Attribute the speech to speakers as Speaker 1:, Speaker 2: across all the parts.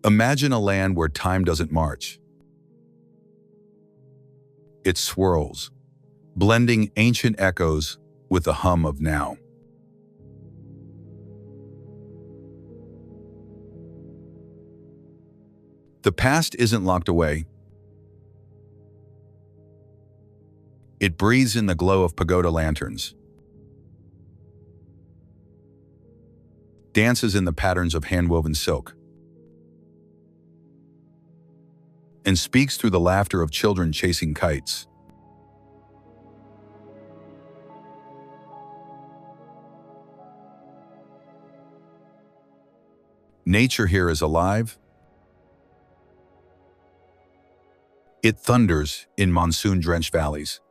Speaker 1: Imagine a land where time doesn't march. It swirls, blending ancient echoes with the hum of now. The past isn't locked away. It breathes in the glow of pagoda lanterns, dances in the patterns of hand-woven silk, and speaks through the laughter of children chasing kites. Nature here is alive. It thunders in monsoon-drenched valleys,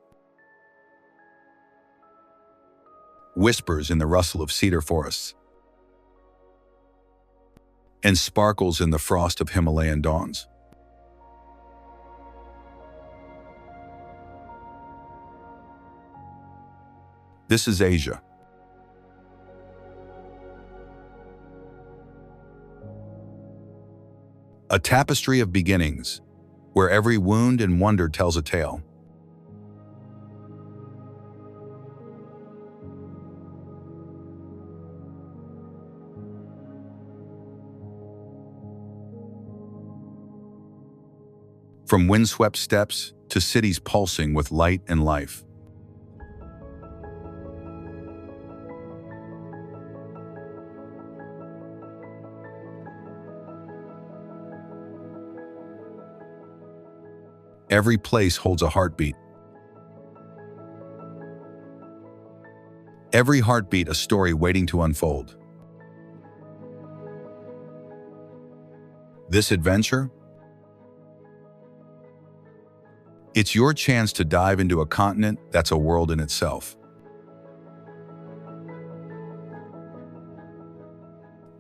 Speaker 1: whispers in the rustle of cedar forests, and sparkles in the frost of Himalayan dawns. This is Asia. A tapestry of beginnings, where every wound and wonder tells a tale. From windswept steppes to cities pulsing with light and life. Every place holds a heartbeat. Every heartbeat a story waiting to unfold. This adventure? It's your chance to dive into a continent that's a world in itself.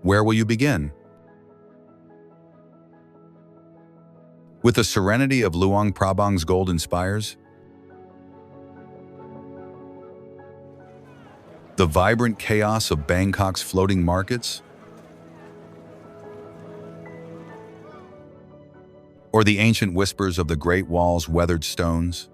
Speaker 1: Where will you begin? With the serenity of Luang Prabang's golden spires? The vibrant chaos of Bangkok's floating markets? Or the ancient whispers of the Great Wall's weathered stones?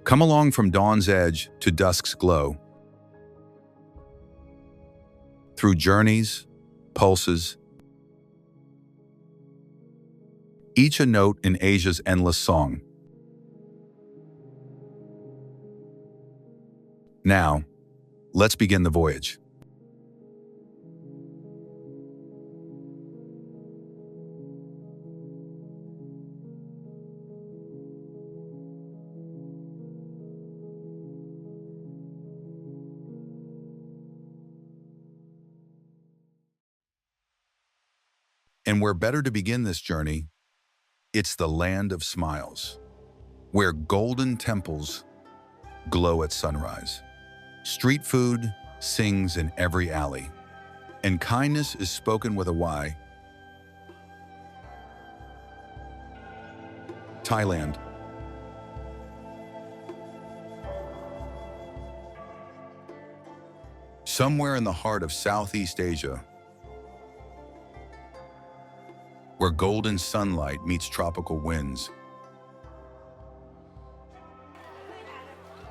Speaker 1: Come along from dawn's edge to dusk's glow. Through journeys, pulses, each a note in Asia's endless song. Now, let's begin the voyage. And where better to begin this journey, it's the land of smiles, where golden temples glow at sunrise. Street food sings in every alley, and kindness is spoken with a Y. Thailand. Somewhere in the heart of Southeast Asia, where golden sunlight meets tropical winds,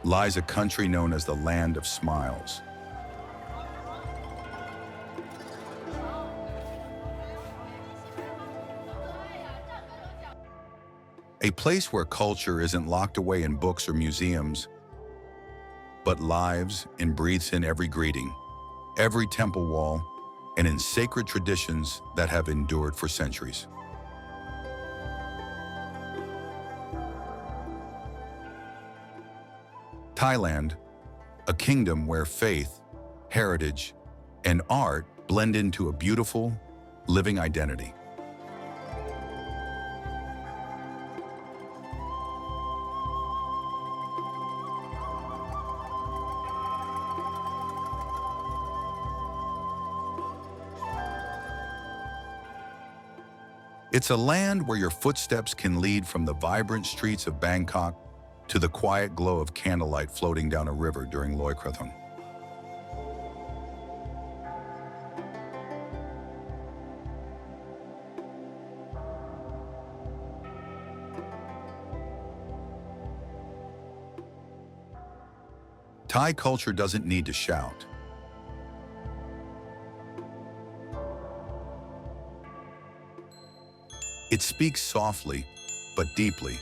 Speaker 1: lies a country known as the Land of Smiles. A place where culture isn't locked away in books or museums, but lives and breathes in every greeting, every temple wall, and in sacred traditions that have endured for centuries. Thailand, a kingdom where faith, heritage, and art blend into a beautiful, living identity. It's a land where your footsteps can lead from the vibrant streets of Bangkok to the quiet glow of candlelight floating down a river during Loy Krathong. Thai culture doesn't need to shout. It speaks softly, but deeply,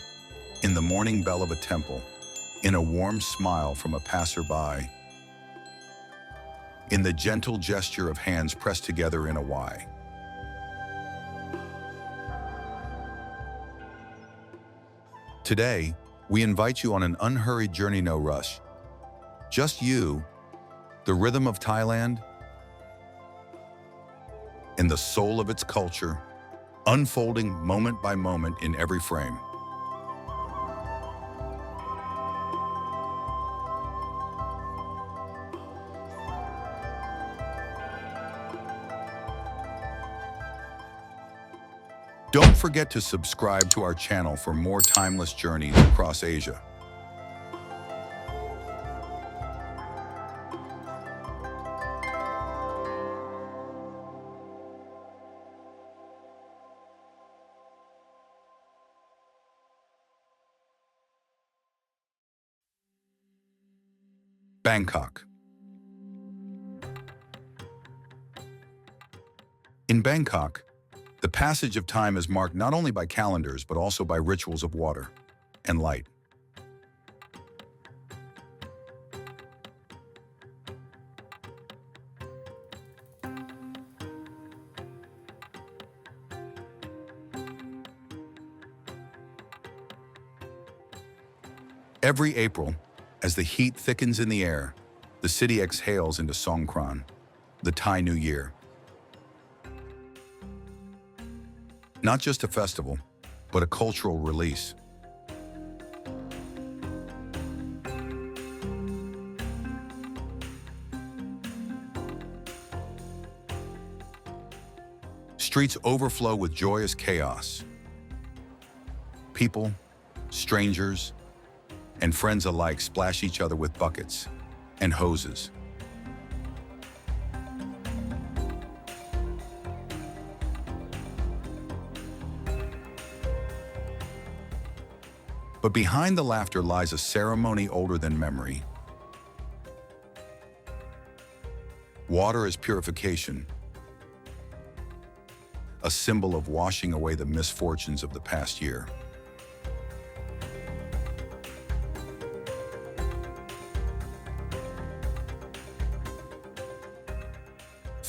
Speaker 1: in the morning bell of a temple, in a warm smile from a passerby, in the gentle gesture of hands pressed together in a Y. Today, we invite you on an unhurried journey, no rush. Just you, the rhythm of Thailand, and the soul of its culture, unfolding moment by moment in every frame. Don't forget to subscribe to our channel for more timeless journeys across Asia. Bangkok. In Bangkok, the passage of time is marked not only by calendars, but also by rituals of water and light. Every April, as the heat thickens in the air, the city exhales into Songkran, the Thai New Year. Not just a festival, but a cultural release. Streets overflow with joyous chaos. People, strangers, and friends alike splash each other with buckets and hoses. But behind the laughter lies a ceremony older than memory. Water is purification, a symbol of washing away the misfortunes of the past year.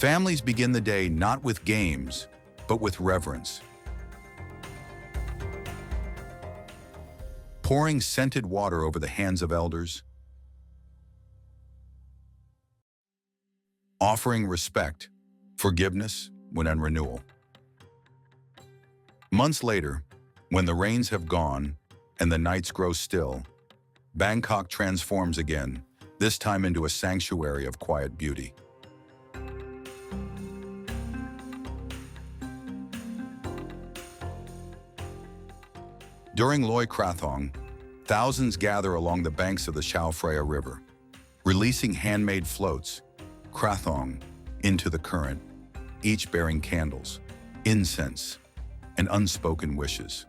Speaker 1: Families begin the day not with games, but with reverence. Pouring scented water over the hands of elders, offering respect, forgiveness when on renewal. Months later, when the rains have gone and the nights grow still, Bangkok transforms again, this time into a sanctuary of quiet beauty. During Loy Krathong, thousands gather along the banks of the Chao Phraya River, releasing handmade floats, krathong, into the current, each bearing candles, incense, and unspoken wishes.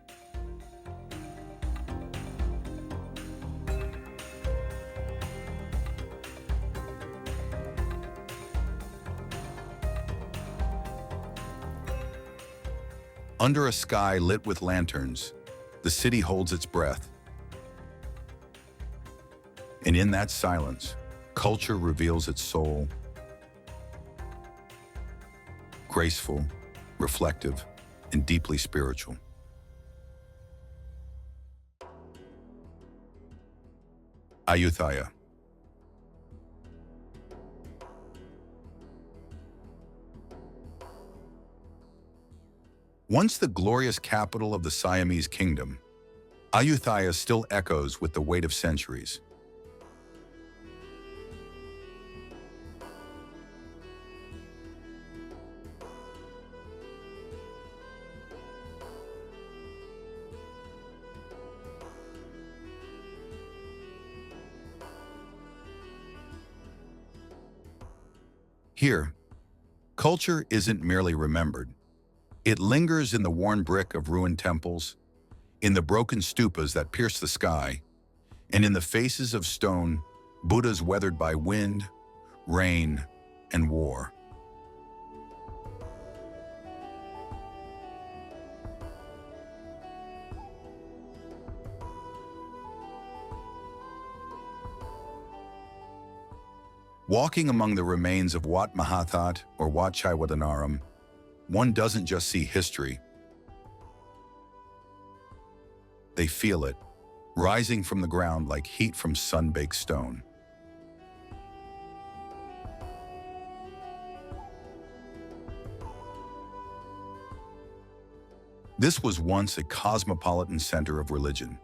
Speaker 1: Under a sky lit with lanterns, the city holds its breath. And in that silence, culture reveals its soul. Graceful, reflective, and deeply spiritual. Ayutthaya. Once the glorious capital of the Siamese kingdom, Ayutthaya still echoes with the weight of centuries. Here, culture isn't merely remembered. It lingers in the worn brick of ruined temples, in the broken stupas that pierce the sky, and in the faces of stone, Buddhas weathered by wind, rain, and war. Walking among the remains of Wat Mahathat or Wat Chaiwadanaram, one doesn't just see history. They feel it, rising from the ground like heat from sun-baked stone. This was once a cosmopolitan center of religion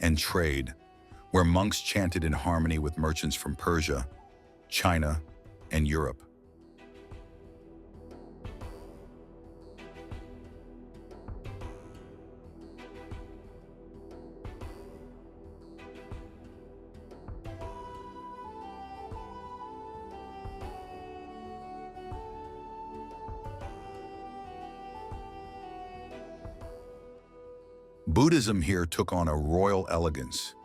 Speaker 1: and trade, where monks chanted in harmony with merchants from Persia, China, and Europe. Buddhism here took on a royal elegance.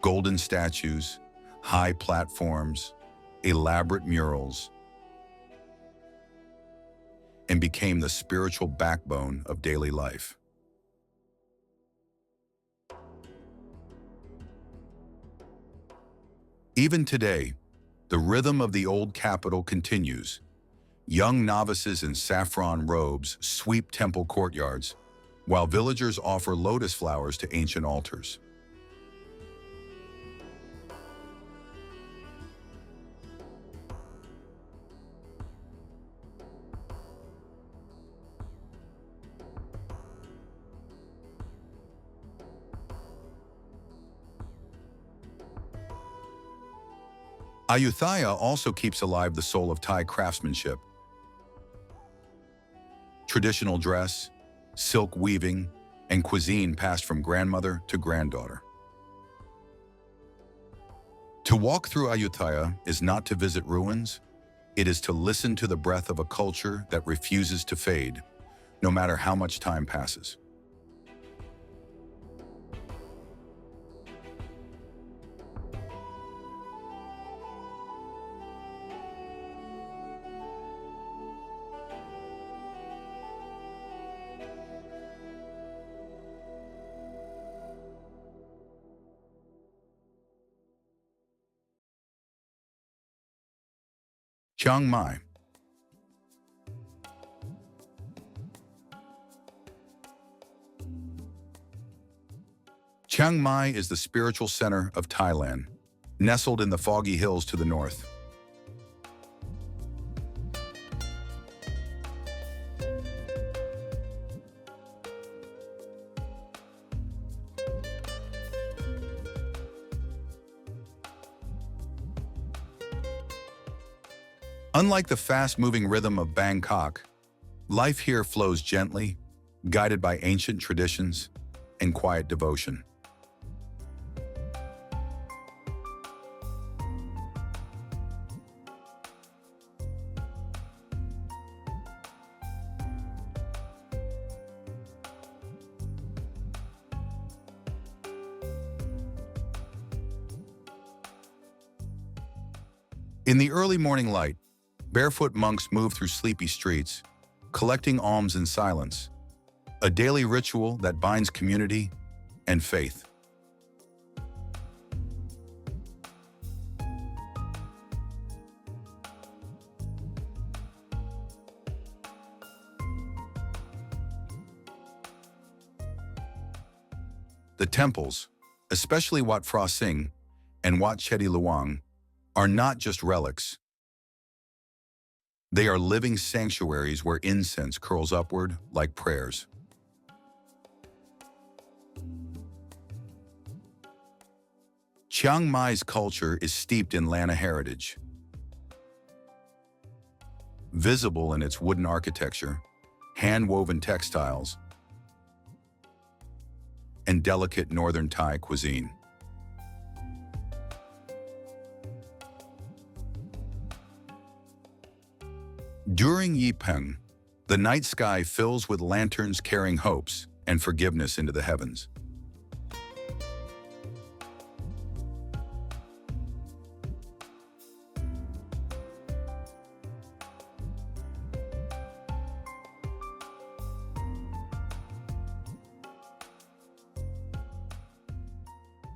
Speaker 1: Golden statues, high platforms, elaborate murals, and became the spiritual backbone of daily life. Even today, the rhythm of the old capital continues. Young novices in saffron robes sweep temple courtyards, while villagers offer lotus flowers to ancient altars. Ayutthaya also keeps alive the soul of Thai craftsmanship. Traditional dress, silk weaving, and cuisine passed from grandmother to granddaughter. To walk through Ayutthaya is not to visit ruins, it is to listen to the breath of a culture that refuses to fade, no matter how much time passes. Chiang Mai. Chiang Mai is the spiritual center of Thailand, nestled in the foggy hills to the north. Unlike the fast-moving rhythm of Bangkok, life here flows gently, guided by ancient traditions and quiet devotion. In the early morning light, barefoot monks move through sleepy streets, collecting alms in silence, a daily ritual that binds community and faith. The temples, especially Wat Phra Singh and Wat Chedi Luang, are not just relics. They are living sanctuaries where incense curls upward like prayers. Chiang Mai's culture is steeped in Lanna heritage. Visible in its wooden architecture, hand-woven textiles, and delicate northern Thai cuisine. During Yipeng, the night sky fills with lanterns carrying hopes and forgiveness into the heavens.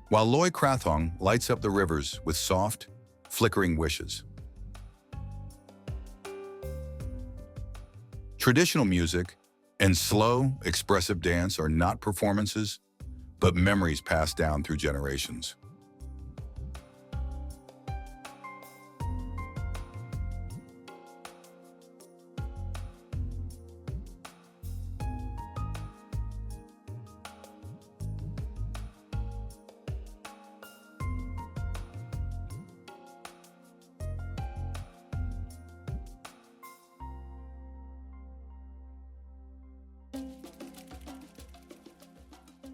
Speaker 1: While Loy Krathong lights up the rivers with soft, flickering wishes. Traditional music and slow, expressive dance are not performances, but memories passed down through generations.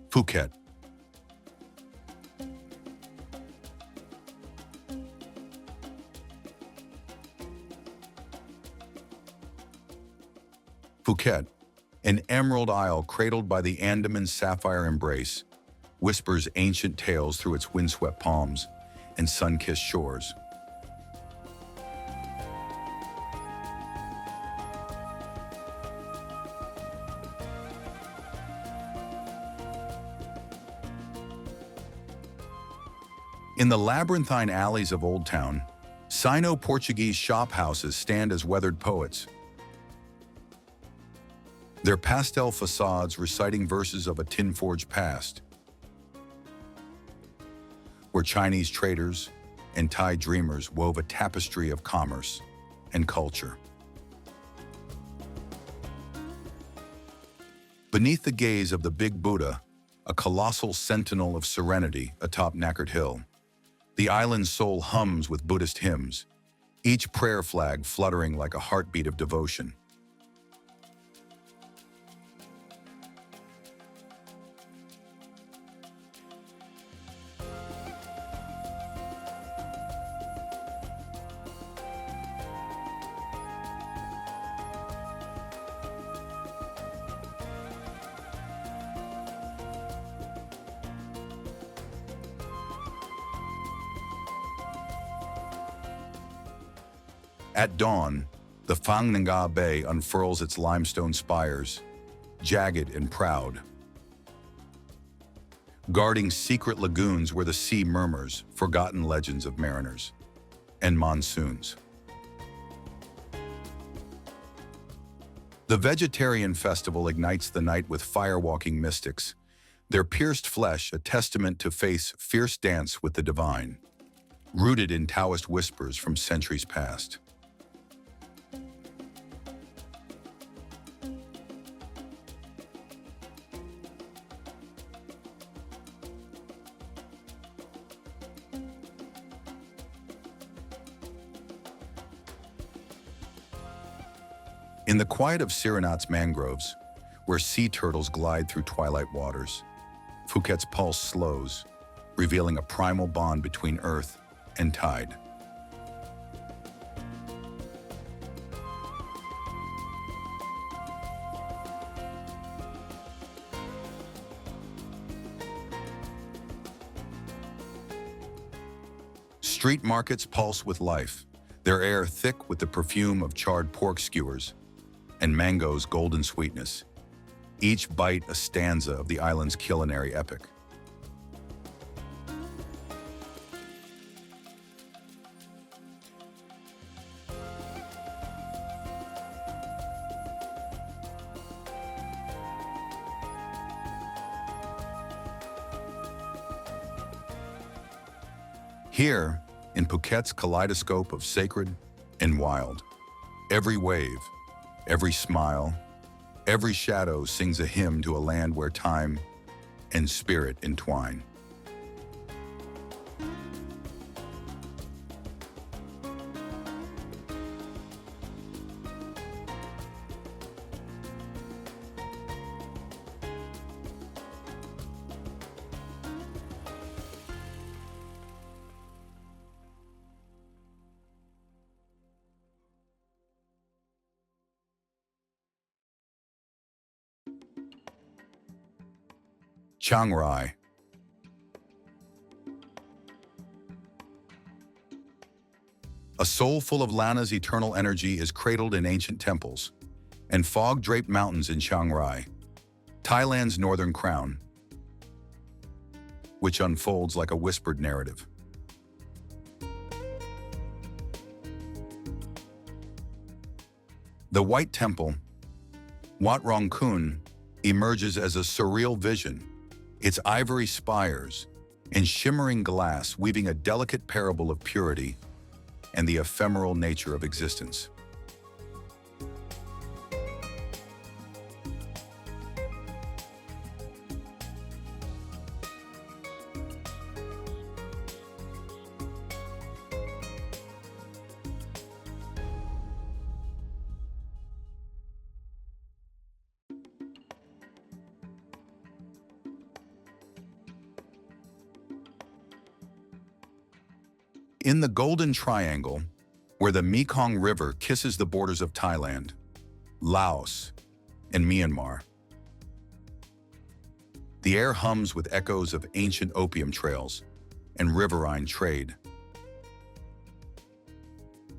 Speaker 1: Phuket. Phuket, an emerald isle cradled by the Andaman sapphire embrace, whispers ancient tales through its windswept palms and sun-kissed shores. In the labyrinthine alleys of Old Town, Sino-Portuguese shophouses stand as weathered poets, their pastel facades reciting verses of a tin-forged past, where Chinese traders and Thai dreamers wove a tapestry of commerce and culture. Beneath the gaze of the Big Buddha, a colossal sentinel of serenity atop Knackered Hill, the island's soul hums with Buddhist hymns, each prayer flag fluttering like a heartbeat of devotion. At dawn, the Phang Nga Bay unfurls its limestone spires, jagged and proud, guarding secret lagoons where the sea murmurs forgotten legends of mariners and monsoons. The vegetarian festival ignites the night with firewalking mystics, their pierced flesh a testament to faith's fierce dance with the divine, rooted in Taoist whispers from centuries past. In the quiet of Siranat's mangroves, where sea turtles glide through twilight waters, Phuket's pulse slows, revealing a primal bond between earth and tide. Street markets pulse with life, their air thick with the perfume of charred pork skewers and mango's golden sweetness, each bite a stanza of the island's culinary epic. Here, in Phuket's kaleidoscope of sacred and wild, every wave, every smile, every shadow sings a hymn to a land where time and spirit entwine. Chiang Rai. A soul full of Lana's eternal energy is cradled in ancient temples and fog-draped mountains in Chiang Rai, Thailand's northern crown, which unfolds like a whispered narrative. The White Temple, Wat Rong Kun, emerges as a surreal vision, its ivory spires and shimmering glass weaving a delicate parable of purity and the ephemeral nature of existence. In the Golden Triangle, where the Mekong River kisses the borders of Thailand, Laos, and Myanmar, the air hums with echoes of ancient opium trails and riverine trade,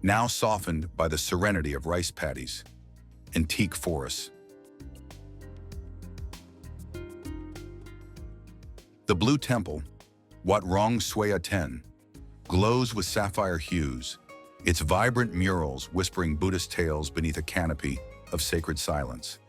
Speaker 1: now softened by the serenity of rice paddies and teak forests. The Blue Temple, Wat Rong Swea Ten, glows with sapphire hues, its vibrant murals whispering Buddhist tales beneath a canopy of sacred silence.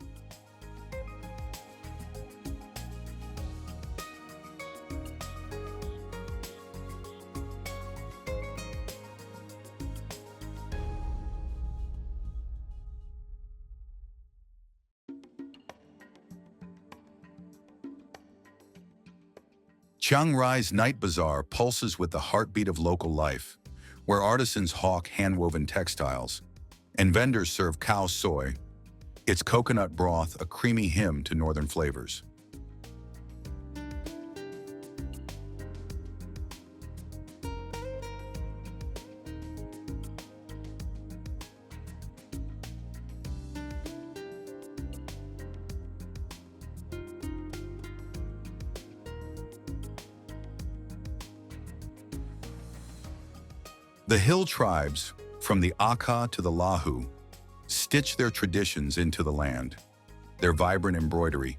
Speaker 1: Chiang Rai's night bazaar pulses with the heartbeat of local life, where artisans hawk hand-woven textiles and vendors serve cow soy, its coconut broth a creamy hymn to northern flavors. The hill tribes, from the Akha to the Lahu, stitch their traditions into the land, their vibrant embroidery,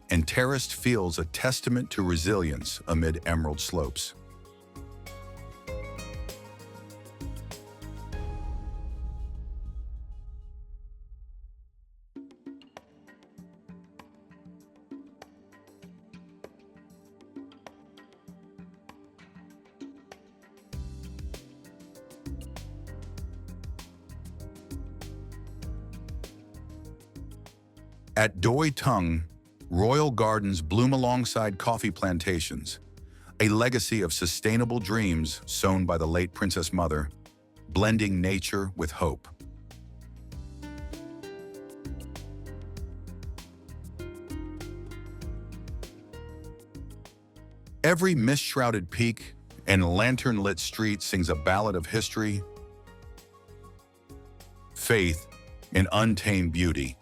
Speaker 1: and terraced fields a testament to resilience amid emerald slopes. At Doi Tung, royal gardens bloom alongside coffee plantations, a legacy of sustainable dreams sown by the late Princess Mother, blending nature with hope. Every mist-shrouded peak and lantern-lit street sings a ballad of history, faith, and untamed beauty,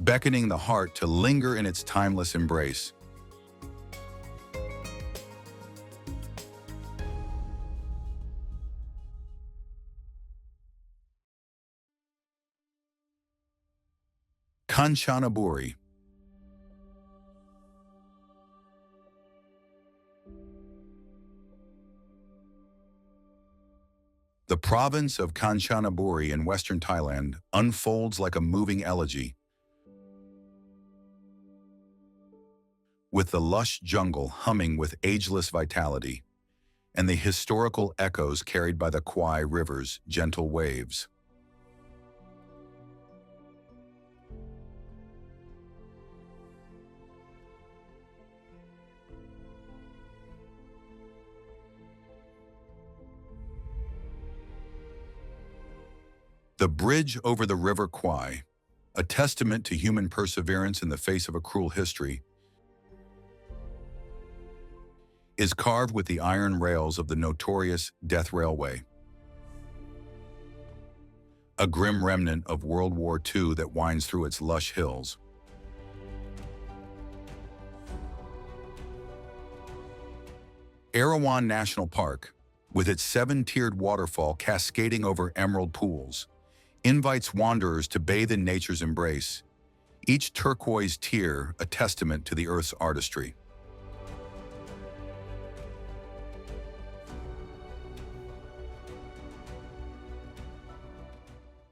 Speaker 1: beckoning the heart to linger in its timeless embrace. Kanchanaburi. The province of Kanchanaburi in western Thailand unfolds like a moving elegy, with the lush jungle humming with ageless vitality, and the historical echoes carried by the Kwai River's gentle waves. The bridge over the River Kwai, a testament to human perseverance in the face of a cruel history, is carved with the iron rails of the notorious Death Railway, a grim remnant of World War II that winds through its lush hills. Erawan National Park, with its seven-tiered waterfall cascading over emerald pools, invites wanderers to bathe in nature's embrace, each turquoise tier a testament to the Earth's artistry.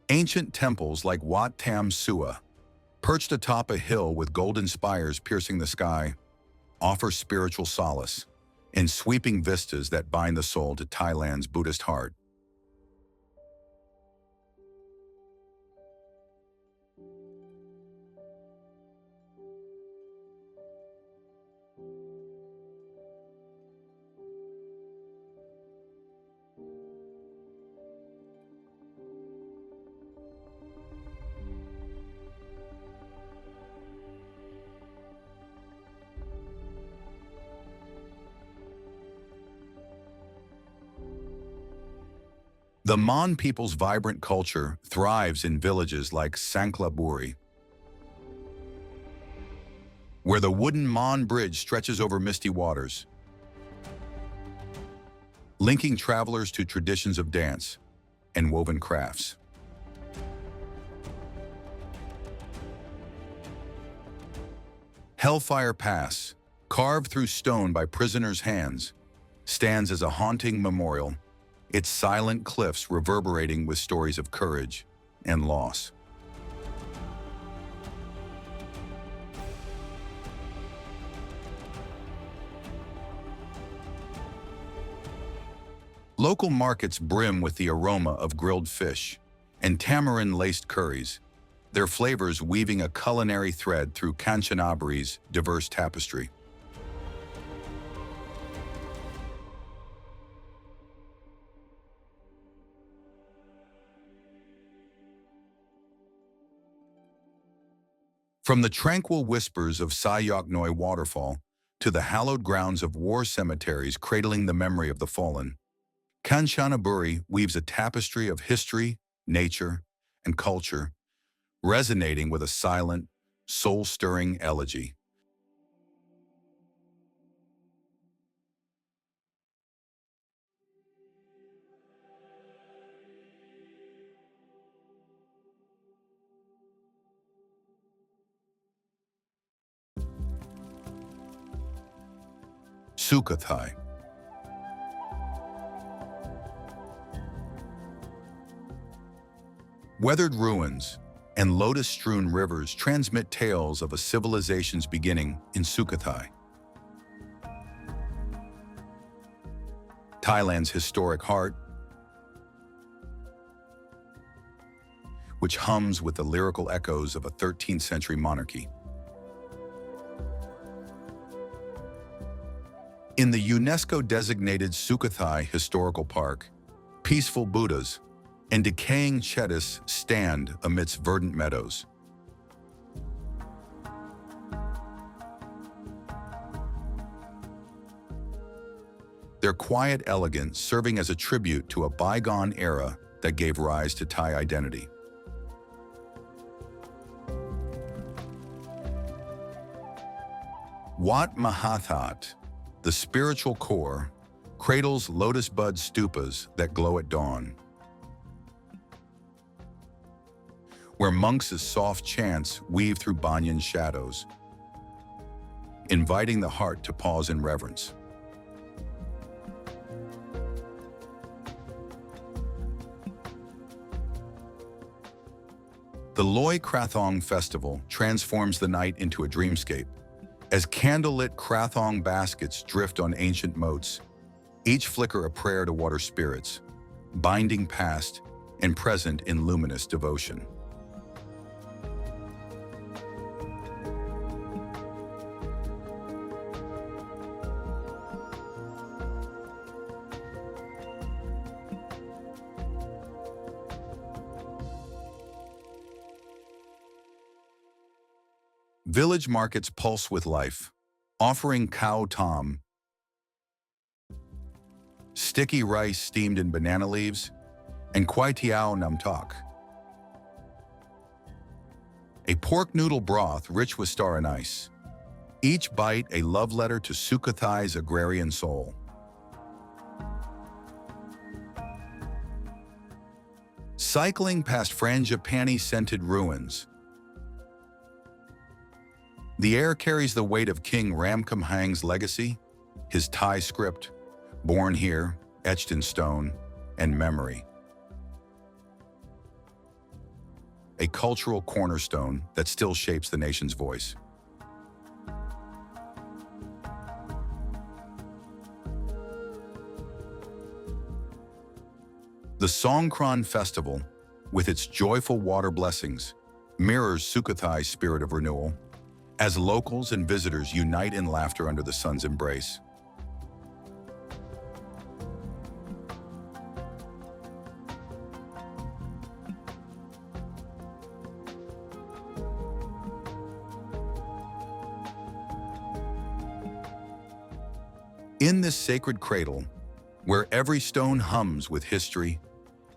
Speaker 1: Ancient temples like Wat Tam Sua, perched atop a hill with golden spires piercing the sky, offer spiritual solace in sweeping vistas that bind the soul to Thailand's Buddhist heart. The Mon people's vibrant culture thrives in villages like Sanklaburi, where the wooden Mon bridge stretches over misty waters, linking travelers to traditions of dance and woven crafts. Hellfire Pass, carved through stone by prisoners' hands, stands as a haunting memorial, its silent cliffs reverberating with stories of courage and loss. Local markets brim with the aroma of grilled fish and tamarind-laced curries, their flavors weaving a culinary thread through Kanchanaburi's diverse tapestry. From the tranquil whispers of Sayok Noi waterfall to the hallowed grounds of war cemeteries cradling the memory of the fallen, Kanchanaburi weaves a tapestry of history, nature, and culture, resonating with a silent, soul-stirring elegy. Sukhothai. Weathered ruins and lotus-strewn rivers transmit tales of a civilization's beginning in Sukhothai. Thailand's historic heart, which hums with the lyrical echoes of a 13th century monarchy. In the UNESCO-designated Sukhothai Historical Park, peaceful Buddhas and decaying chettis stand amidst verdant meadows. Their quiet elegance serving as a tribute to a bygone era that gave rise to Thai identity. Wat Mahathat, the spiritual core, cradles lotus bud stupas that glow at dawn, where monks' soft chants weave through banyan shadows, inviting the heart to pause in reverence. The Loy Krathong Festival transforms the night into a dreamscape, as candlelit Krathong baskets drift on ancient moats, each flicker a prayer to water spirits, binding past and present in luminous devotion. Village markets pulse with life, offering cow tom, sticky rice steamed in banana leaves, and kwai tiao nam tok, a pork noodle broth rich with star anise, each bite a love letter to Sukhothai's agrarian soul. Cycling past frangipani-scented ruins, the air carries the weight of King Ramkhamhaeng's legacy, his Thai script, born here, etched in stone, and memory. A cultural cornerstone that still shapes the nation's voice. The Songkran Festival, with its joyful water blessings, mirrors Sukhothai's spirit of renewal, as locals and visitors unite in laughter under the sun's embrace. In this sacred cradle, where every stone hums with history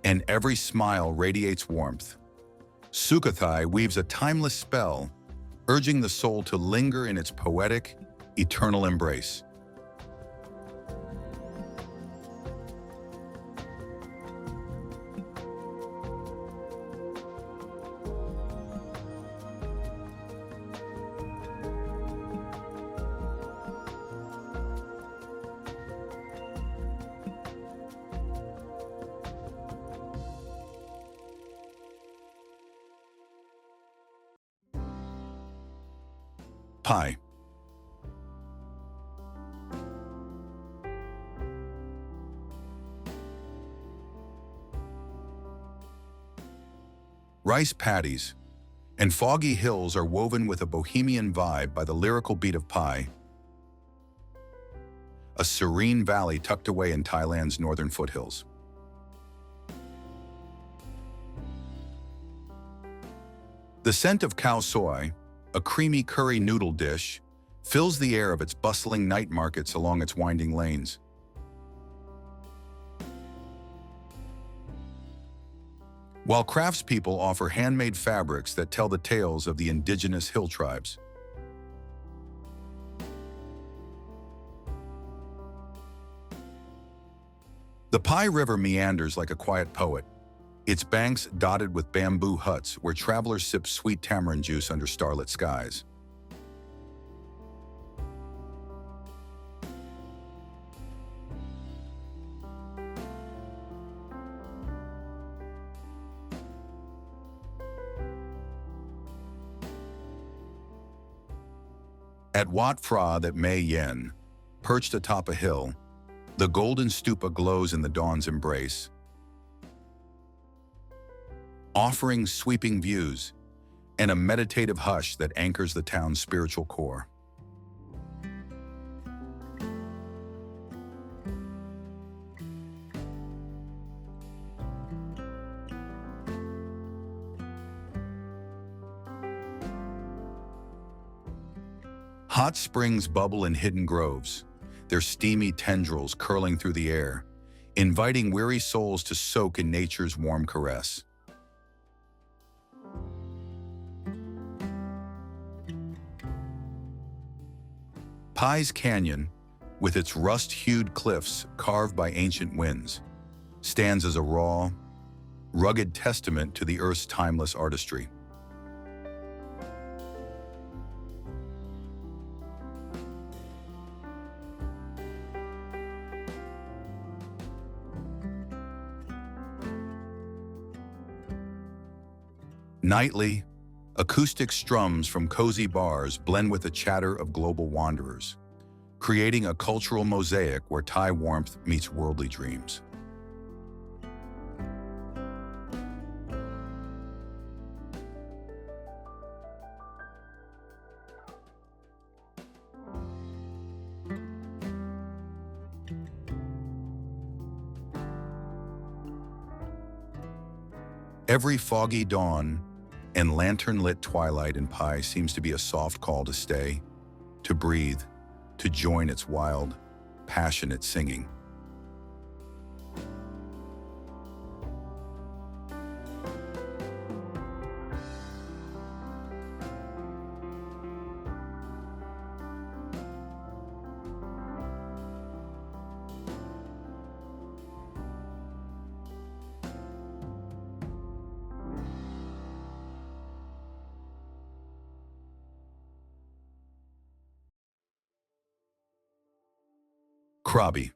Speaker 1: and every smile radiates warmth, Sukhothai weaves a timeless spell, urging the soul to linger in its poetic, eternal embrace. Pie. Rice paddies and foggy hills are woven with a bohemian vibe by the lyrical beat of pie, a serene valley tucked away in Thailand's northern foothills. The scent of khao soi, a creamy curry noodle dish, fills the air of its bustling night markets along its winding lanes. While craftspeople offer handmade fabrics that tell the tales of the indigenous hill tribes. The Pai River meanders like a quiet poet, its banks dotted with bamboo huts where travelers sip sweet tamarind juice under starlit skies. At Wat Phra that May Yen, perched atop a hill, the golden stupa glows in the dawn's embrace, offering sweeping views and a meditative hush that anchors the town's spiritual core. Hot springs bubble in hidden groves, their steamy tendrils curling through the air, inviting weary souls to soak in nature's warm caress. Pai's Canyon, with its rust-hued cliffs carved by ancient winds, stands as a raw, rugged testament to the Earth's timeless artistry. Nightly, acoustic strums from cozy bars blend with the chatter of global wanderers, creating a cultural mosaic where Thai warmth meets worldly dreams. Every foggy dawn and lantern-lit twilight in Pai seems to be a soft call to stay, to breathe, to join its wild, passionate singing. Krabi.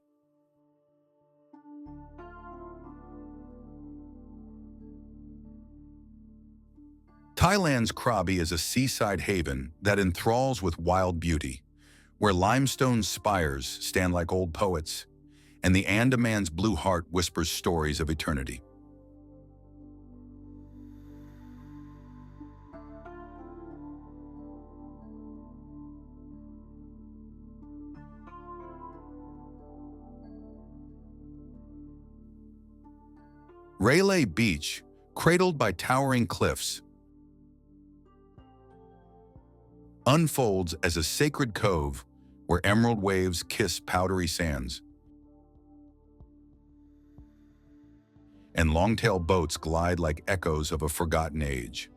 Speaker 1: Thailand's Krabi is a seaside haven that enthralls with wild beauty, where limestone spires stand like old poets, and the Andaman's blue heart whispers stories of eternity. Railay Beach, cradled by towering cliffs, unfolds as a sacred cove where emerald waves kiss powdery sands, and long-tail boats glide like echoes of a forgotten age.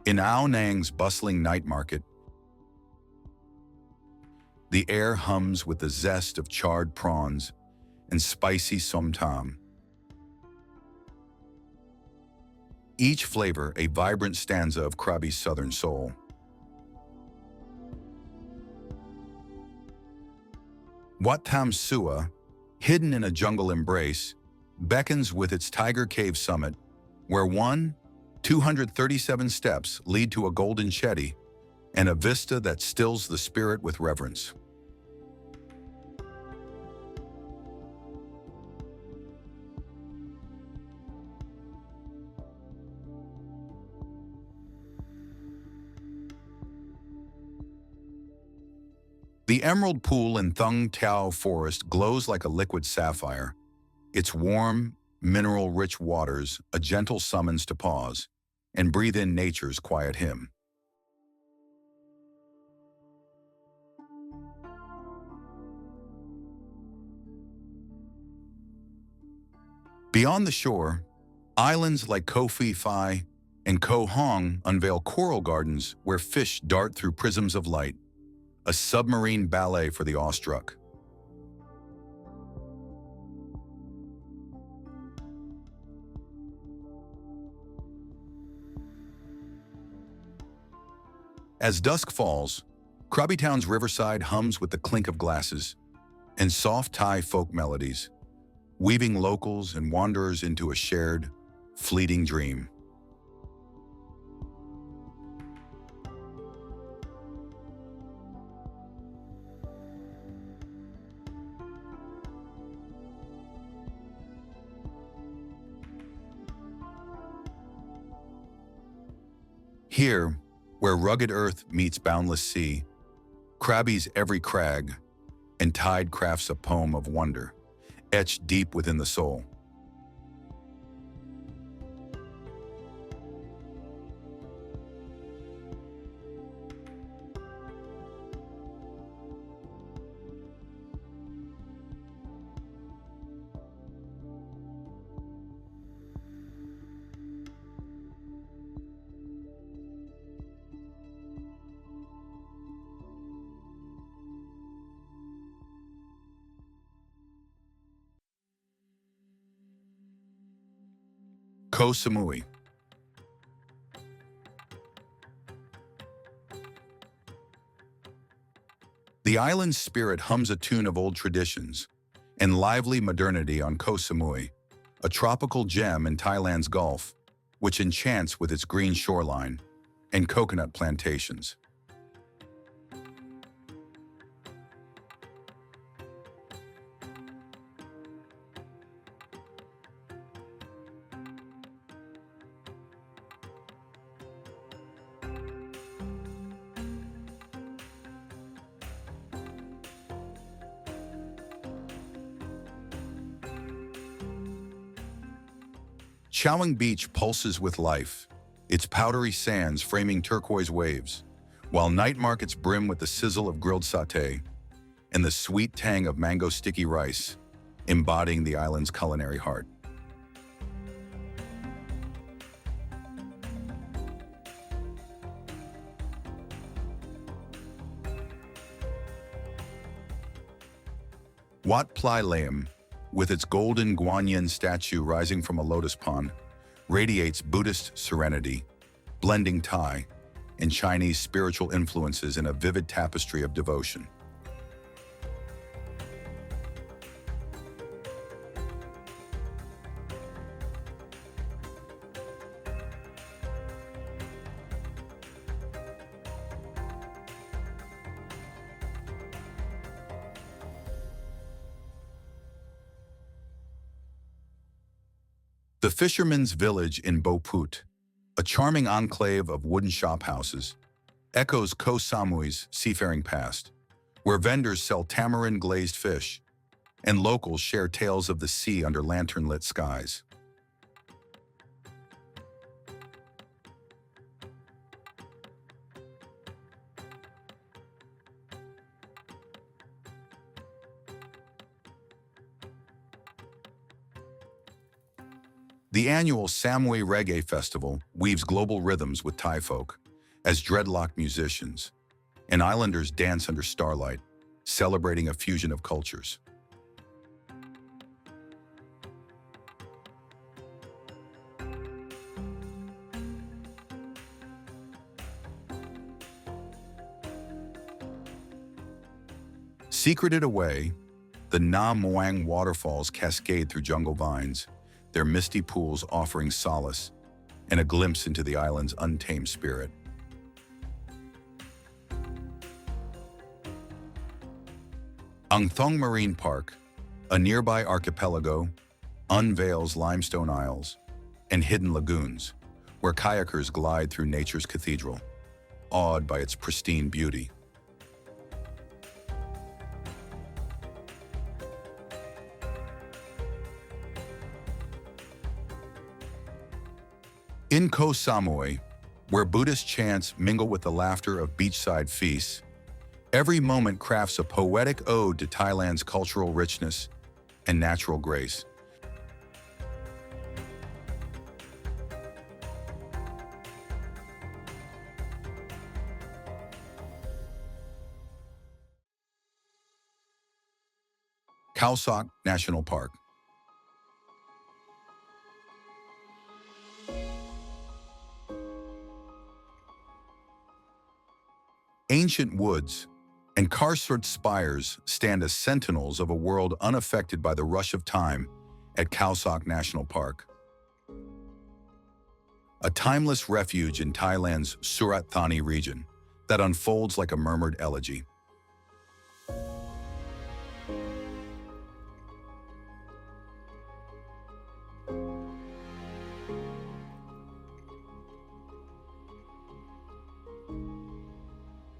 Speaker 1: In Ao Nang's bustling night market, the air hums with the zest of charred prawns and spicy som tam. Each flavor a vibrant stanza of Krabi's southern soul. Wat Tham Sua, hidden in a jungle embrace, beckons with its Tiger Cave summit, where 237 steps lead to a golden shetty and a vista that stills the spirit with reverence. The emerald pool in Thung Tao Forest glows like a liquid sapphire, its warm, mineral-rich waters a gentle summons to pause and breathe in nature's quiet hymn. Beyond the shore, islands like Koh Phi Phi and Koh Hong unveil coral gardens where fish dart through prisms of light, a submarine ballet for the awestruck. As dusk falls, Krabi Town's riverside hums with the clink of glasses and soft Thai folk melodies, weaving locals and wanderers into a shared, fleeting dream. Here, where rugged earth meets boundless sea, Krabi's every crag and tide crafts a poem of wonder, etched deep within the soul. Koh Samui. The island's spirit hums a tune of old traditions and lively modernity on Koh Samui, a tropical gem in Thailand's Gulf, which enchants with its green shoreline and coconut plantations. Chowing Beach pulses with life, its powdery sands framing turquoise waves, while night markets brim with the sizzle of grilled satay and the sweet tang of mango sticky rice, embodying the island's culinary heart. Wat Plai Lam, with its golden Guanyin statue rising from a lotus pond, radiates Buddhist serenity, blending Thai and Chinese spiritual influences in a vivid tapestry of devotion. The Fisherman's Village in Boput, a charming enclave of wooden shop houses, echoes Koh Samui's seafaring past, where vendors sell tamarind-glazed fish and locals share tales of the sea under lantern-lit skies. The annual Samui Reggae Festival weaves global rhythms with Thai folk as dreadlocked musicians and islanders dance under starlight, celebrating a fusion of cultures. Secreted away, the Nam Muang waterfalls cascade through jungle vines, their misty pools offering solace and a glimpse into the island's untamed spirit. Ang Thong Marine Park, a nearby archipelago, unveils limestone isles and hidden lagoons where kayakers glide through nature's cathedral, awed by its pristine beauty. In Koh Samui, where Buddhist chants mingle with the laughter of beachside feasts, every moment crafts a poetic ode to Thailand's cultural richness and natural grace. Khao Sok National Park. Ancient woods and carcered spires stand as sentinels of a world unaffected by the rush of time at Khao Sok National Park. A timeless refuge in Thailand's Surat Thani region that unfolds like a murmured elegy.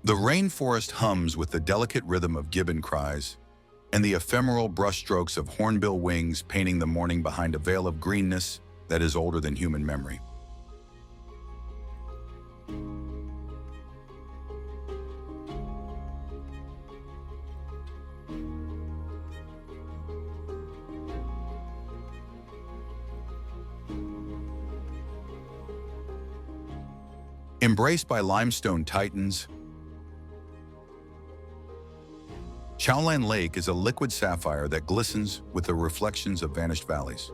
Speaker 1: The rainforest hums with the delicate rhythm of gibbon cries, and the ephemeral brushstrokes of hornbill wings painting the morning behind a veil of greenness that is older than human memory. Embraced by limestone titans, Chowlan Lake is a liquid sapphire that glistens with the reflections of vanished valleys.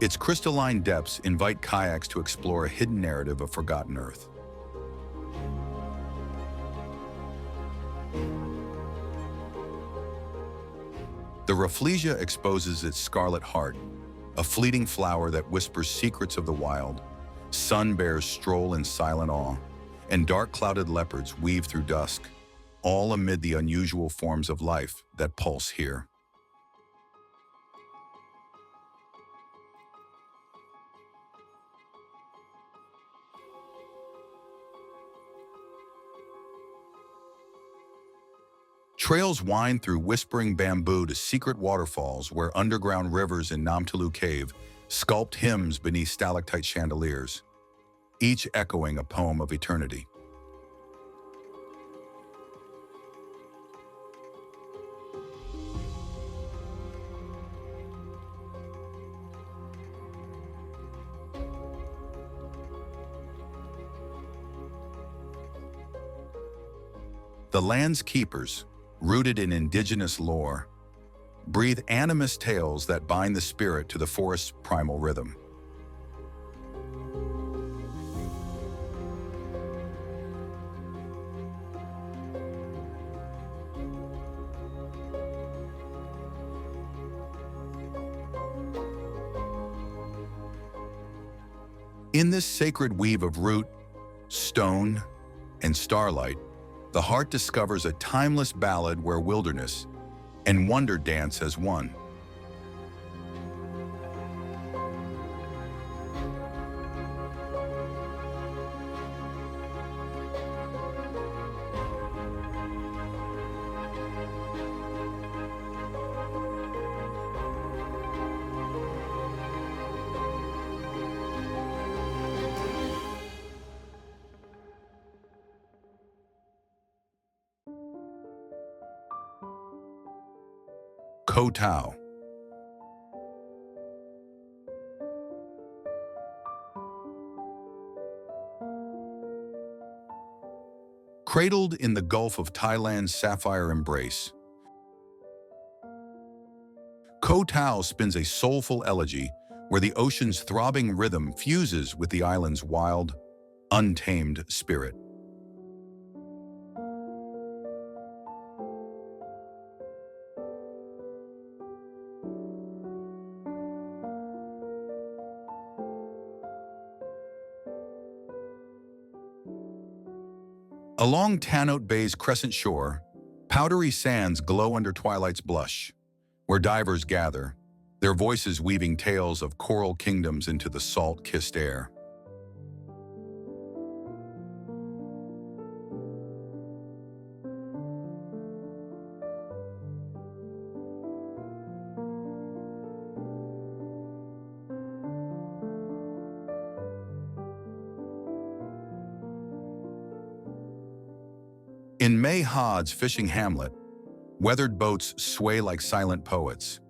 Speaker 1: Its crystalline depths invite kayaks to explore a hidden narrative of forgotten Earth. The Rafflesia exposes its scarlet heart, a fleeting flower that whispers secrets of the wild. Sun bears stroll in silent awe, and dark clouded leopards weave through dusk, all amid the unusual forms of life that pulse here. Trails wind through whispering bamboo to secret waterfalls where underground rivers in Nam Tulu Cave sculpt hymns beneath stalactite chandeliers, each echoing a poem of eternity. The land's keepers, rooted in indigenous lore, breathe animist tales that bind the spirit to the forest's primal rhythm. In this sacred weave of root, stone, and starlight, the heart discovers a timeless ballad where wilderness and wonder dance as one. Koh Tao. Cradled in the Gulf of Thailand's sapphire embrace, Koh Tao spins a soulful elegy where the ocean's throbbing rhythm fuses with the island's wild, untamed spirit. Along Tannote Bay's crescent shore, powdery sands glow under twilight's blush, where divers gather, their voices weaving tales of coral kingdoms into the salt-kissed air. In May Hod's fishing hamlet, weathered boats sway like silent poets,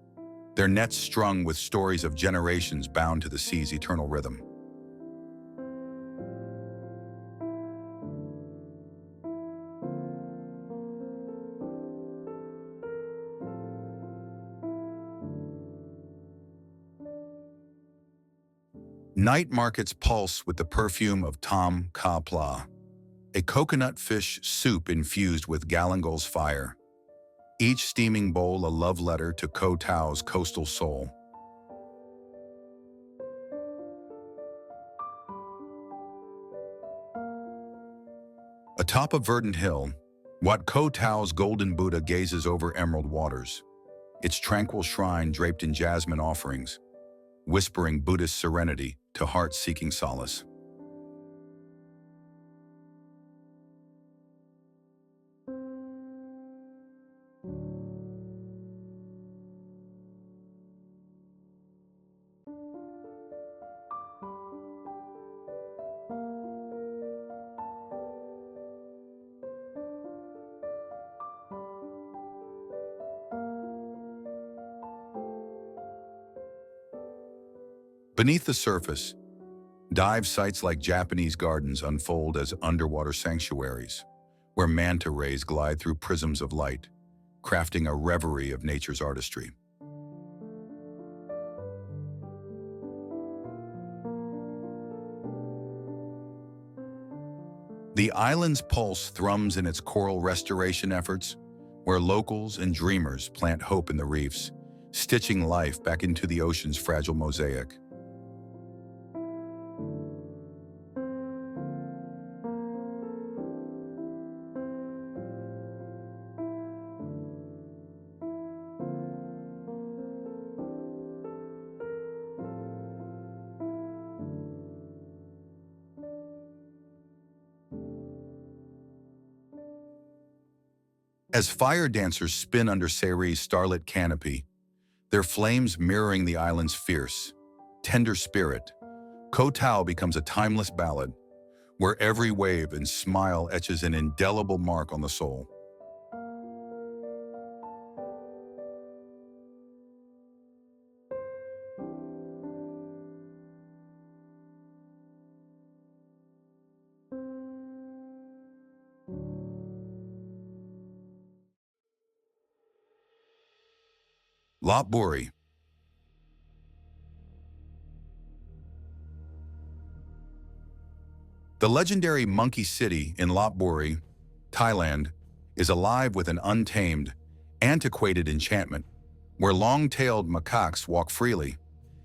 Speaker 1: their nets strung with stories of generations bound to the sea's eternal rhythm. Night markets pulse with the perfume of tom kha pla, a coconut fish soup infused with galangol's fire, each steaming bowl a love letter to Koh Tao's coastal soul. Atop a verdant hill, Wat Koh Tao's golden Buddha gazes over emerald waters, its tranquil shrine draped in jasmine offerings, whispering Buddhist serenity to hearts seeking solace. Beneath the surface, dive sites like Japanese gardens unfold as underwater sanctuaries, where manta rays glide through prisms of light, crafting a reverie of nature's artistry. The island's pulse thrums in its coral restoration efforts, where locals and dreamers plant hope in the reefs, stitching life back into the ocean's fragile mosaic. As fire dancers spin under Seri's starlit canopy, their flames mirroring the island's fierce, tender spirit, Koh Tao becomes a timeless ballad where every wave and smile etches an indelible mark on the soul. Lopburi. The legendary Monkey City in Lopburi, Thailand, is alive with an untamed, antiquated enchantment where long-tailed macaques walk freely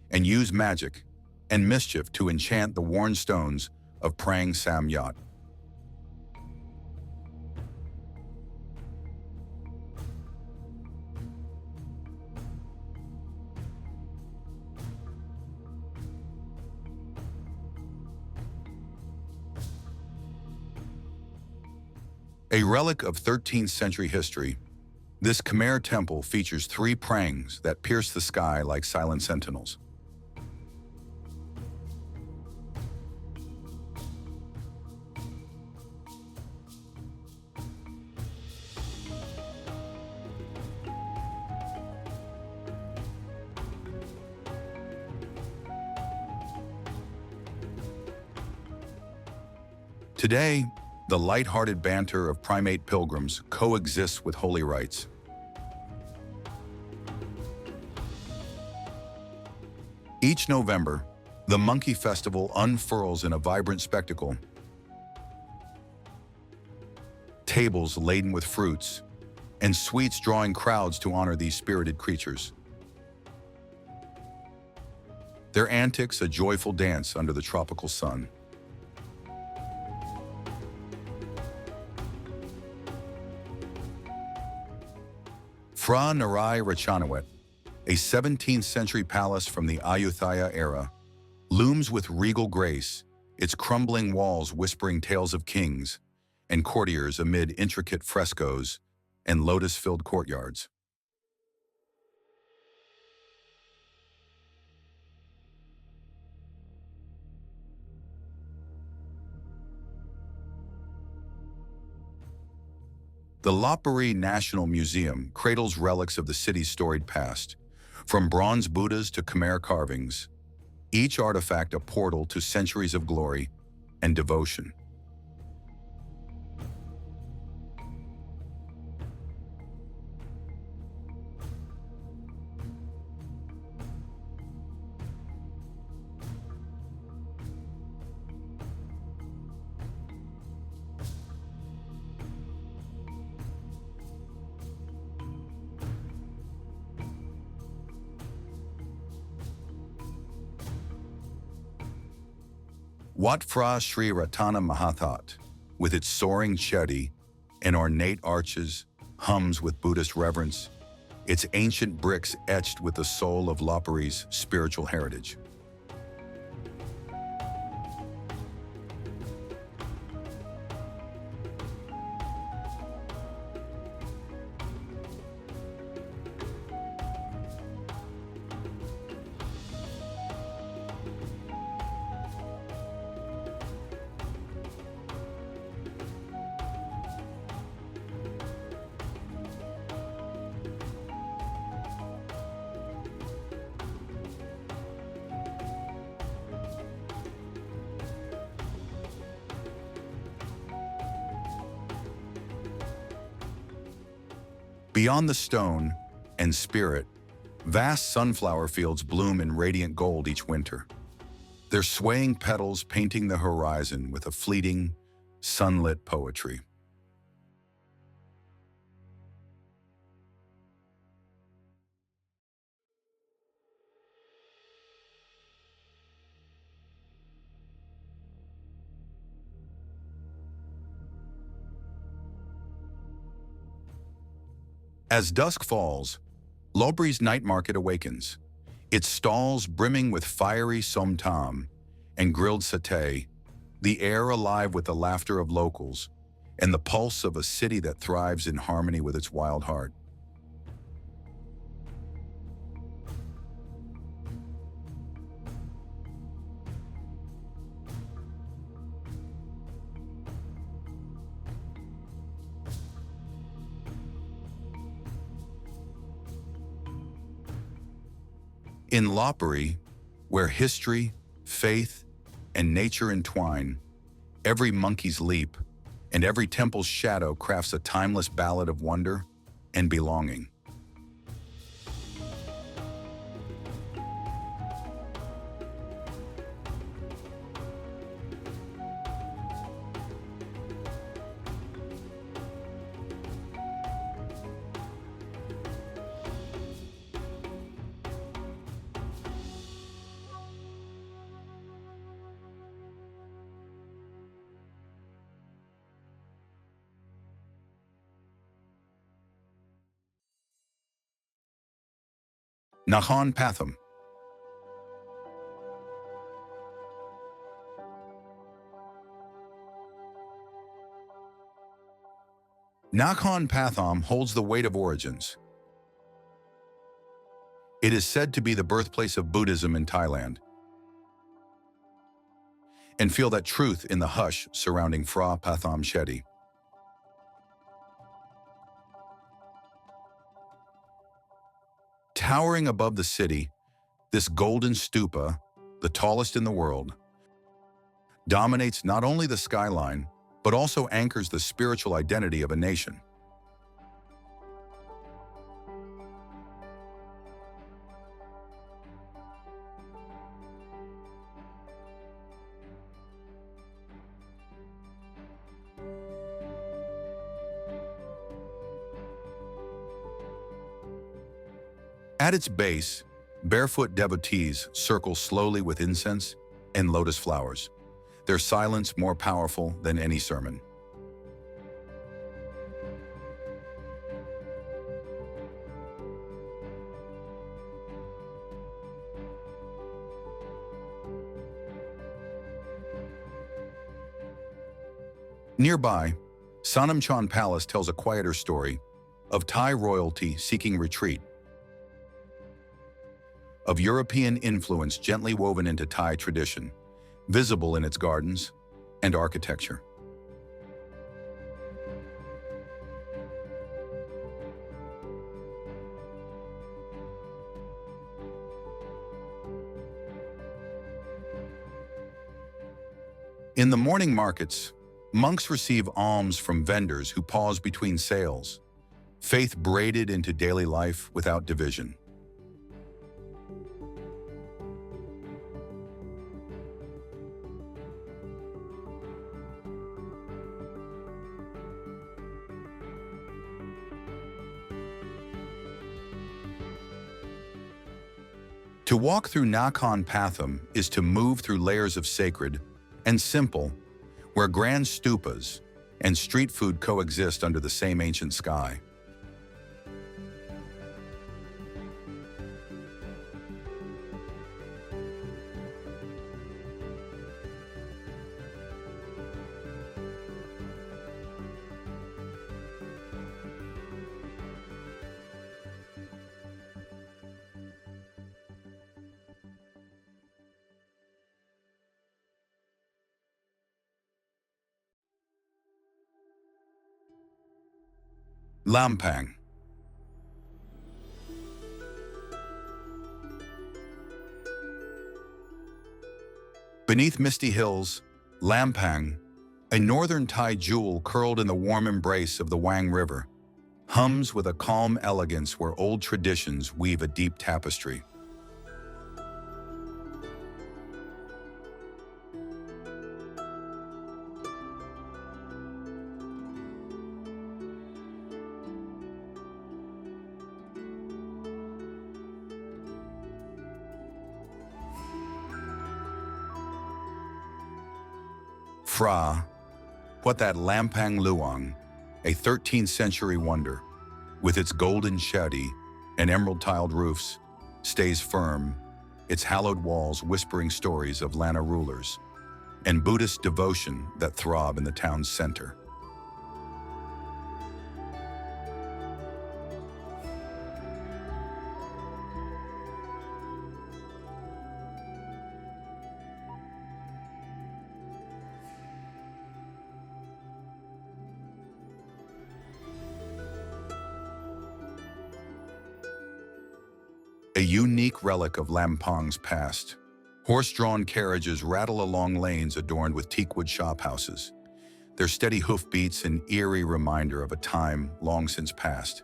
Speaker 1: and use magic and mischief to enchant the worn stones of Prang Sam Yat. A relic of 13th century history, this Khmer temple features 3 prangs that pierce the sky like silent sentinels. Today, the light-hearted banter of primate pilgrims coexists with holy rites. Each November, the Monkey Festival unfurls in a vibrant spectacle. Tables laden with fruits and sweets drawing crowds to honor these spirited creatures. Their antics a joyful dance under the tropical sun. Phra Narai Ratchanawat, a 17th century palace from the Ayutthaya era, looms with regal grace, its crumbling walls whispering tales of kings and courtiers amid intricate frescoes and lotus-filled courtyards. The Lopburi National Museum cradles relics of the city's storied past, from bronze Buddhas to Khmer carvings, each artifact a portal to centuries of glory and devotion. Wat Phra Sri Ratana Mahathat, with its soaring chedi and ornate arches, hums with Buddhist reverence, its ancient bricks etched with the soul of Lopburi's spiritual heritage. Beyond the stone and spirit, vast sunflower fields bloom in radiant gold each winter, their swaying petals painting the horizon with a fleeting, sunlit poetry. As dusk falls, Lopburi's night market awakens, its stalls brimming with fiery somtam and grilled satay, the air alive with the laughter of locals and the pulse of a city that thrives in harmony with its wild heart. In Lopburi, where history, faith, and nature entwine, every monkey's leap and every temple's shadow crafts a timeless ballad of wonder and belonging. Nakhon Pathom. Nakhon Pathom holds the weight of origins. It is said to be the birthplace of Buddhism in Thailand, and feel that truth in the hush surrounding Phra Pathom Shetty. Towering above the city, this golden stupa, the tallest in the world, dominates not only the skyline, but also anchors the spiritual identity of a nation. At its base, barefoot devotees circle slowly with incense and lotus flowers, their silence more powerful than any sermon. Nearby, Sanamchon Palace tells a quieter story of Thai royalty seeking retreat, of European influence gently woven into Thai tradition, visible in its gardens and architecture. In the morning markets, monks receive alms from vendors who pause between sales, faith braided into daily life without division. To walk through Nakhon Pathom is to move through layers of sacred and simple, where grand stupas and street food coexist under the same ancient sky. Lampang. Beneath misty hills, Lampang, a northern Thai jewel curled in the warm embrace of the Wang River, hums with a calm elegance where old traditions weave a deep tapestry. Phra, what that Lampang Luang, a 13th century wonder, with its golden shetty and emerald-tiled roofs, stays firm, its hallowed walls whispering stories of Lana rulers, and Buddhist devotion that throb in the town's center. A unique relic of Lampang's past, horse-drawn carriages rattle along lanes adorned with teakwood shophouses, their steady hoofbeats an eerie reminder of a time long since past.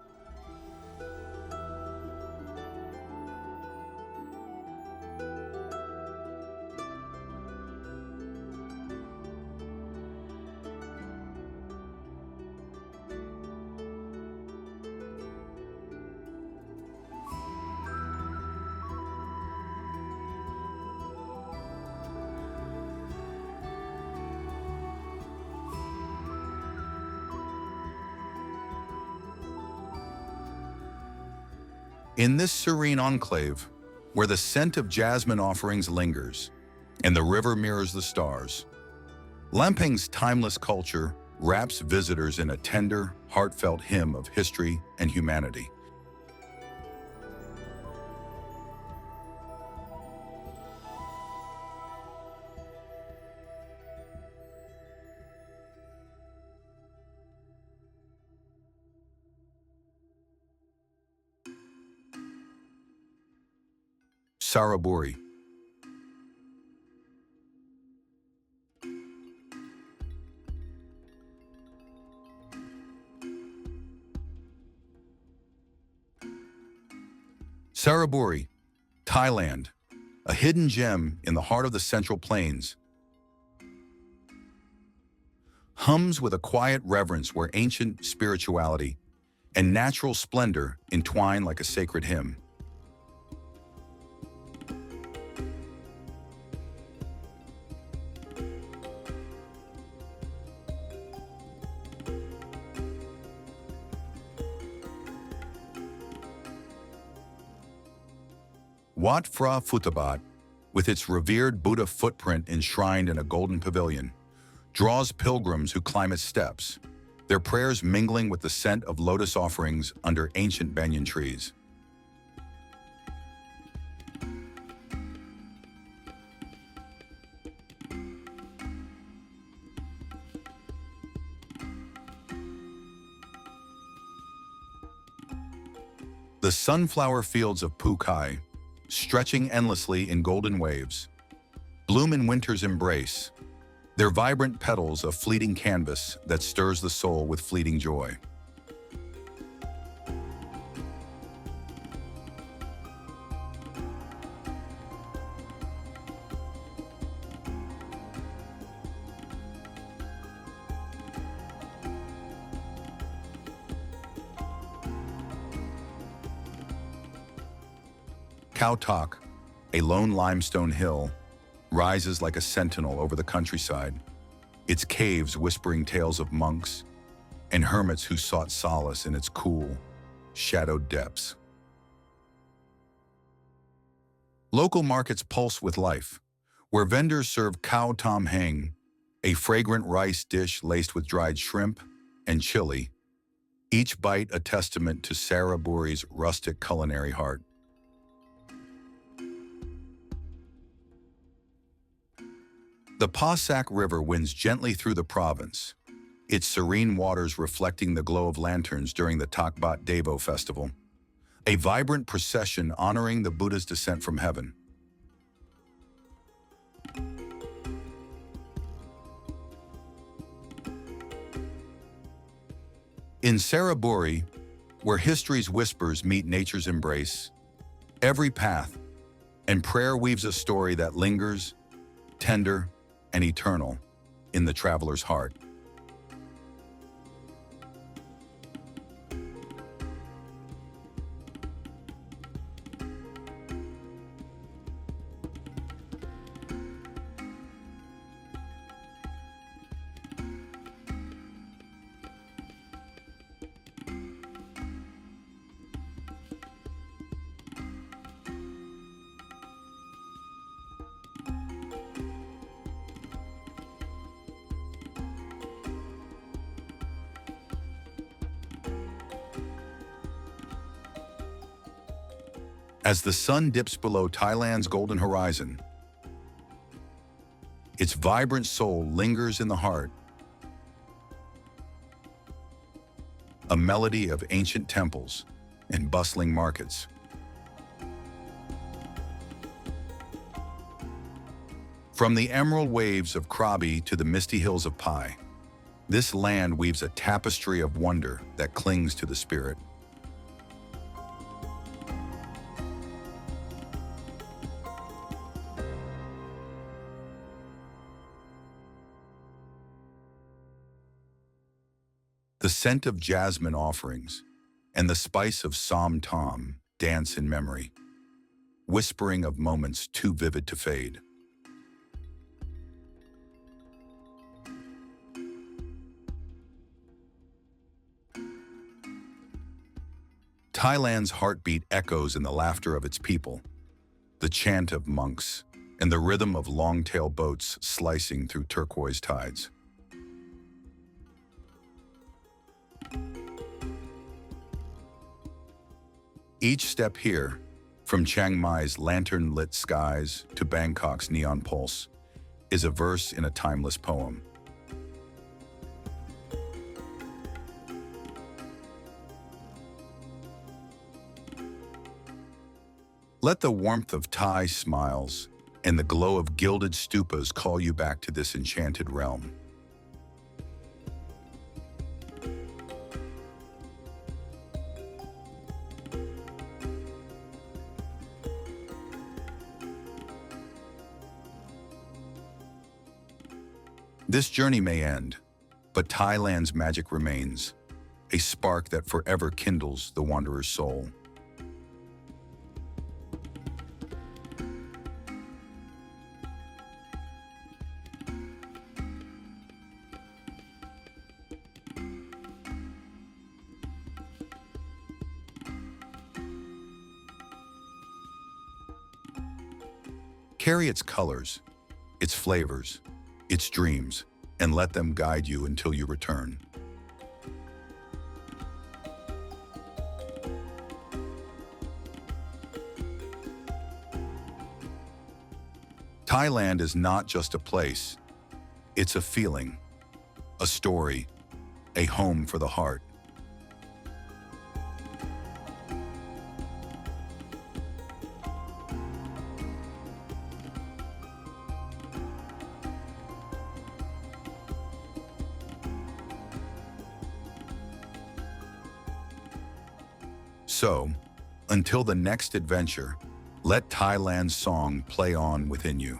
Speaker 1: In this serene enclave, where the scent of jasmine offerings lingers and the river mirrors the stars, Lamping's timeless culture wraps visitors in a tender, heartfelt hymn of history and humanity. Saraburi. Saraburi, Thailand, a hidden gem in the heart of the Central Plains, hums with a quiet reverence where ancient spirituality and natural splendor entwine like a sacred hymn. Wat Phra Phuthabat, with its revered Buddha footprint enshrined in a golden pavilion, draws pilgrims who climb its steps, their prayers mingling with the scent of lotus offerings under ancient banyan trees. The sunflower fields of Phu Khai, stretching endlessly in golden waves, bloom in winter's embrace, their vibrant petals a fleeting canvas that stirs the soul with fleeting joy. Khao Tak, a lone limestone hill, rises like a sentinel over the countryside, its caves whispering tales of monks and hermits who sought solace in its cool, shadowed depths. Local markets pulse with life, where vendors serve khao tam hang, a fragrant rice dish laced with dried shrimp and chili, each bite a testament to Saraburi's rustic culinary heart. The Pasak River winds gently through the province, its serene waters reflecting the glow of lanterns during the Takbat Devo festival, a vibrant procession honoring the Buddha's descent from heaven. In Saraburi, where history's whispers meet nature's embrace, every path and prayer weaves a story that lingers, tender, and eternal in the traveler's heart. As the sun dips below Thailand's golden horizon, its vibrant soul lingers in the heart, a melody of ancient temples and bustling markets. From the emerald waves of Krabi to the misty hills of Pai, this land weaves a tapestry of wonder that clings to the spirit. The scent of jasmine offerings and the spice of som tom dance in memory, whispering of moments too vivid to fade. Thailand's heartbeat echoes in the laughter of its people, the chant of monks, and the rhythm of long-tail boats slicing through turquoise tides. Each step here, from Chiang Mai's lantern-lit skies to Bangkok's neon pulse, is a verse in a timeless poem. Let the warmth of Thai smiles and the glow of gilded stupas call you back to this enchanted realm. This journey may end, but Thailand's magic remains, a spark that forever kindles the wanderer's soul. Carry its colors, its flavors, its dreams, and let them guide you until you return. Thailand is not just a place, it's a feeling, a story, a home for the heart. So, until the next adventure, let Thailand's song play on within you.